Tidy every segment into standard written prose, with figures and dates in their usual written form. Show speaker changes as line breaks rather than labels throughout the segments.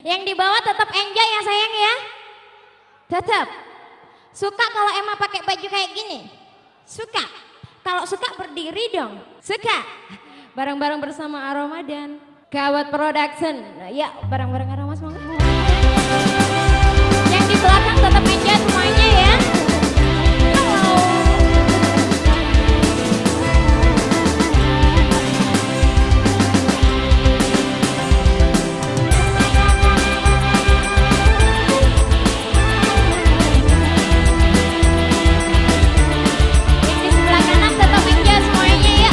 Yang di bawah tetap enjoy ya sayang ya. Tetap. Suka kalau Emma pakai baju kayak gini? Suka. Kalau suka berdiri dong. Suka. Bareng-bareng bersama Aroma dan Gawat Production. Ya, bareng-bareng Aroma semangat. Yang di belakang tetap enjoy semuanya ya. Halo. Yang di sebelah kanan tetap enjoy semuanya ya.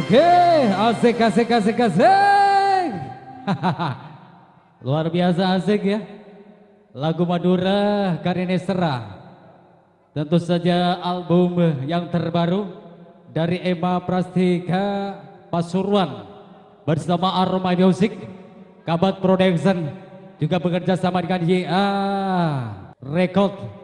Oke, asik, asik, asik, asik. Luar biasa asik ya. Lagu Madura Karinesera. Tentu saja album yang terbaru dari Emma Prastika Pasuruan bersama Aroma Music, Kabat Production juga bekerja sama dengan YA Record.